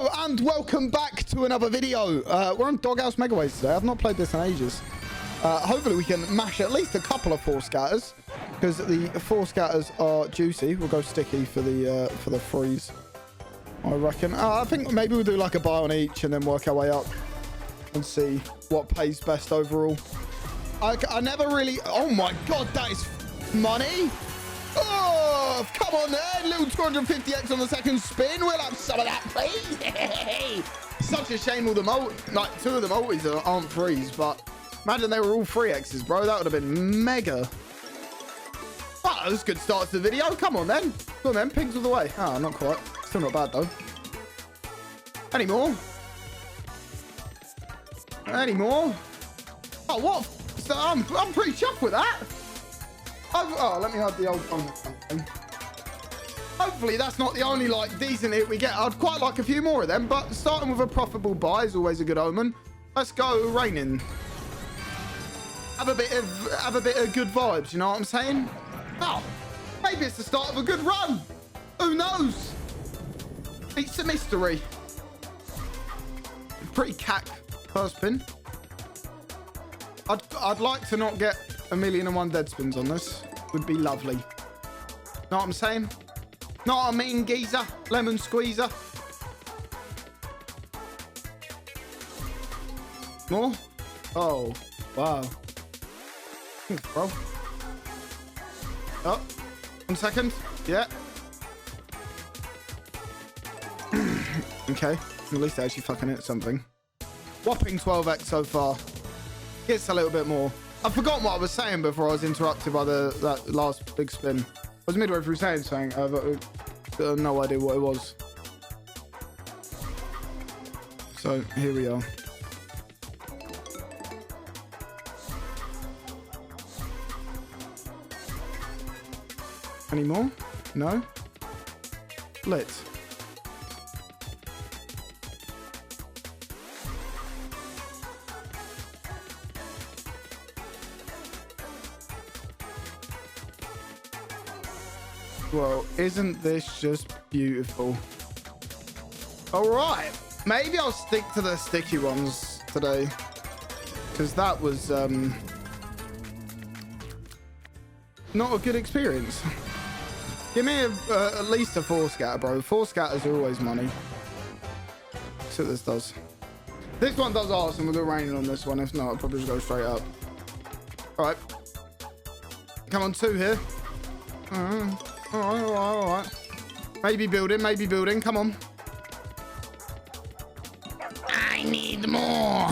Hello and welcome back to another video. We're on Dog House Megaways today. I've not played this in ages. Hopefully we can mash at least a couple of 4 scatters, because the 4 scatters are juicy. We'll go sticky for the freeze, I reckon. I think maybe we'll do like a buy on each and then work our way up and see what pays best overall. I never really... Oh my god, that is money. Oh, come on then. Little 250x on the second spin. We'll have some of that, please. Such a shame all the like 2 of the multis aren't freeze, but imagine they were all 3x's, bro. That would have been mega. Oh, that was a good start to the video. Come on then. Come on then. Pigs all the way. Oh, not quite. Still not bad though. Any more? Any more? Oh, what? So I'm pretty chuffed with that. Oh, let me have the old phone. Hopefully that's not the only like decent hit we get. I'd quite like a few more of them, but starting with a profitable buy is always a good omen. Let's go raining. Have a bit of good vibes, you know what I'm saying? Oh, maybe it's the start of a good run. Who knows? It's a mystery. Pretty cack first spin. I'd like to not get 1,000,001 dead spins on this. Would be lovely. Know what I'm saying? Know what I mean, geezer? Lemon squeezer. More? Oh, wow. Thanks, bro. Oh, 1 second. Yeah. Okay. At least I actually fucking hit something. Whopping 12x so far. Gets a little bit more. I've forgotten what I was saying before I was interrupted by that last big spin. I was midway through saying something. I've no idea what it was. So here we are. Any more? No? Lit. Well, isn't this just beautiful? All right, maybe I'll stick to the sticky ones today, because that was not a good experience. Give me at least a 4 scatter, bro. 4 scatters are always money. See what this does. This one does awesome with the raining on this one. If not, I'll probably just go straight up. All right. Come on, 2 here. All right. Maybe building. Come on. I need more.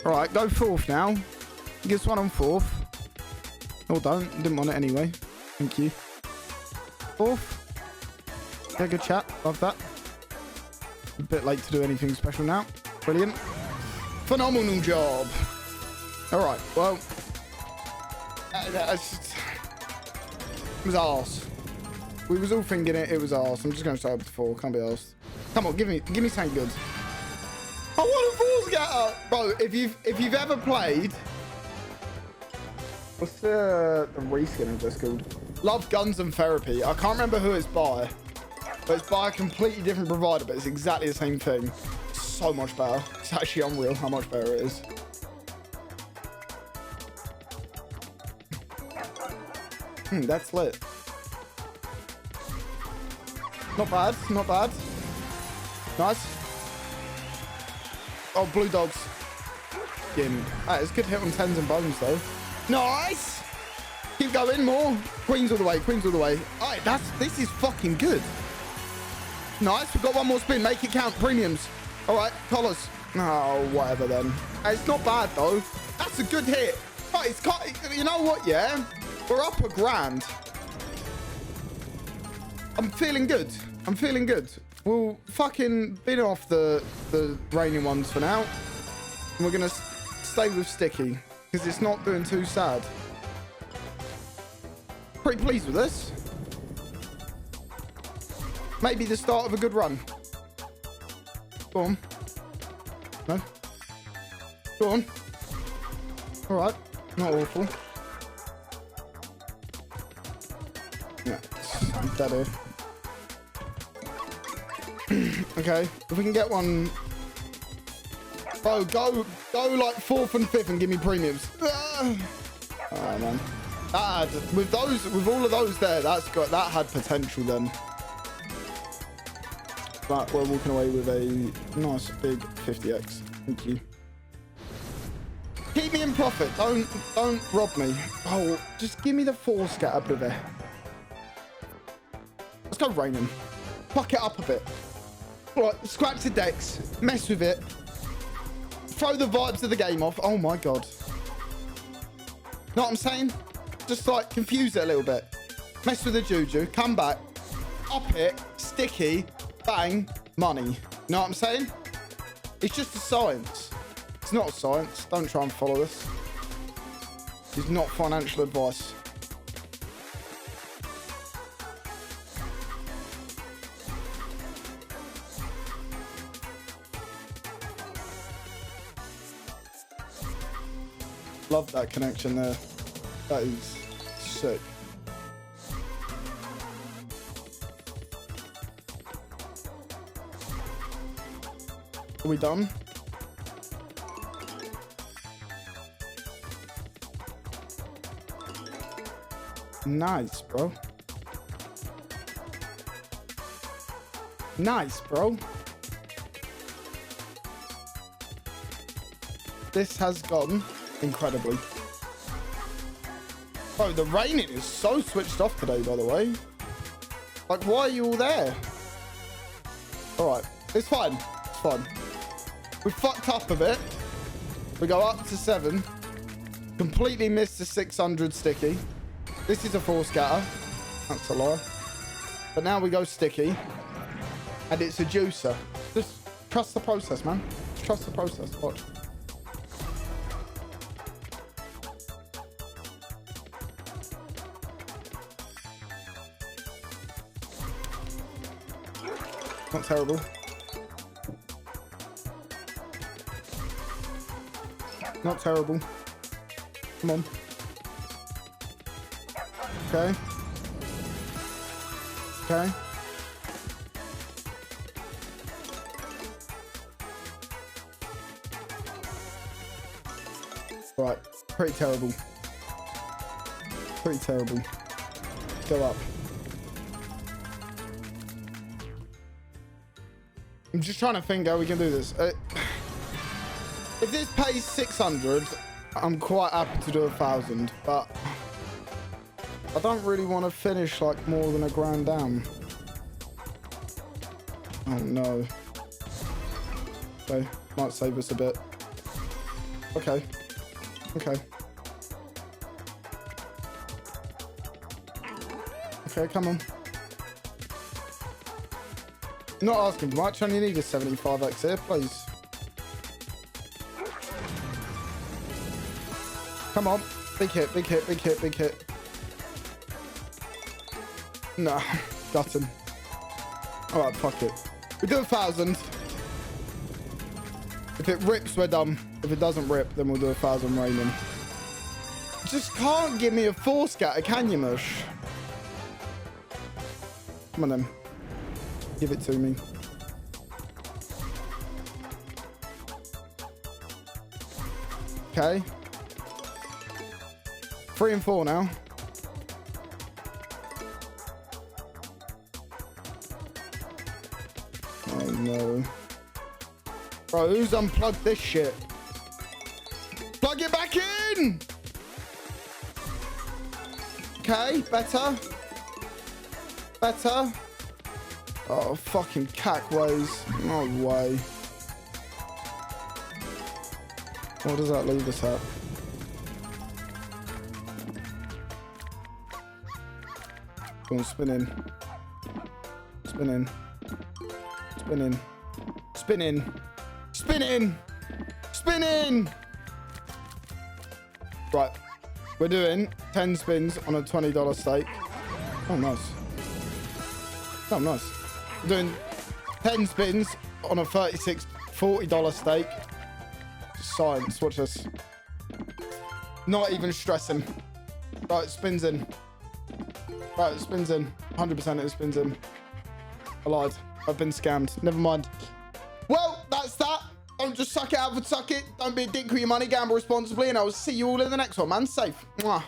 All right, go 4th now. Give us one on 4th. Oh, don't. Didn't want it anyway. Thank you. 4th. Yeah, good chat. Love that. A bit late to do anything special now. Brilliant. Phenomenal job. All right, well. It was arse. We was all thinking it was arse. I'm just going to start with 4. Can't be arsed. Come on, give me something good. I want a 4 scatter. Bro, if you've ever played... What's the reskin of this called? Love, Guns and Therapy. I can't remember who it's by. But it's by a completely different provider, but it's exactly the same thing. It's so much better. It's actually unreal how much better it is. That's lit. Not bad. Nice. Oh, blue dogs. It's good hit on 10s and bones though. Nice. Keep going, more. Queens all the way. All right, this is fucking good. Nice. We've got one more spin. Make it count. Premiums. All right, collars. Oh, whatever then. It's not bad though. That's a good hit. Right, you know what? Yeah. We're up $1,000. I'm feeling good. We'll fucking bin off the raining ones for now. And we're going to stay with sticky, because it's not doing too sad. Pretty pleased with this. Maybe the start of a good run. Go on. No. Go on. All right. Not awful. Yeah, dead here. Okay, if we can get one. Bro, go like 4th and 5th and give me premiums. Oh man, that had, with all of those there, that had potential then. But we're walking away with a nice big 50x. Thank you. Keep me in profit. Don't rob me. Oh, just give me the 4 scatter bivy. Let's go raining. Fuck it up a bit. All right, scratch the decks. Mess with it. Throw the vibes of the game off. Oh my god. Know what I'm saying? Just like confuse it a little bit. Mess with the juju. Come back. Up it. Sticky. Bang. Money. Know what I'm saying? It's just a science. It's not a science. Don't try and follow this. It's not financial advice. Love that connection there. That is sick. Are we done? Nice, bro. Nice, bro. This has gone incredibly. Oh, the raining is so switched off today, by the way. Like, why are you all there? All right, it's fine. It's fine. We fucked up a bit. We go up to 7. Completely missed the 600 sticky. This is a 4 scatter. That's a lie. But now we go sticky. And it's a juicer. Just trust the process, man. Just trust the process. Watch. Not terrible. Not terrible. Come on. Okay. Okay. Right. Pretty terrible. Pretty terrible. Go up. I'm just trying to think how we can do this. If this pays 600, I'm quite happy to do 1,000, but I don't really want to finish like more than $1,000 down. Oh no. Okay, might save us a bit. Okay. Okay. Okay, come on. Not asking for much, I only need a 75x here, please. Come on. Big hit, big hit, big hit, big hit. Nah, got him. Alright, fuck it. We do 1,000. If it rips, we're done. If it doesn't rip, then we'll do 1,000 raining. Just can't give me a 4 scatter, can you, Mush? Come on then. Give it to me. Okay. 3 and 4 now. Oh no. Bro, who's unplugged this shit? Plug it back in! Okay, better. Better. Oh, fucking cackways. No way. What does that leave us at? Go on, spin in. Spin in. Spin in. Spin in. Spin in. Spin in. Right. We're doing 10 spins on a $20 stake. Oh, nice. Oh, nice. We're doing 10 spins on a $40 stake. Science. Watch this. Not even stressing. Right, it spins in. Right, it spins in. 100% it spins in. I lied. I've been scammed. Never mind. Well, that's that. Don't just suck it out for suck it. Don't be a dick with your money. Gamble responsibly. And I will see you all in the next one, man. Safe. Mwah.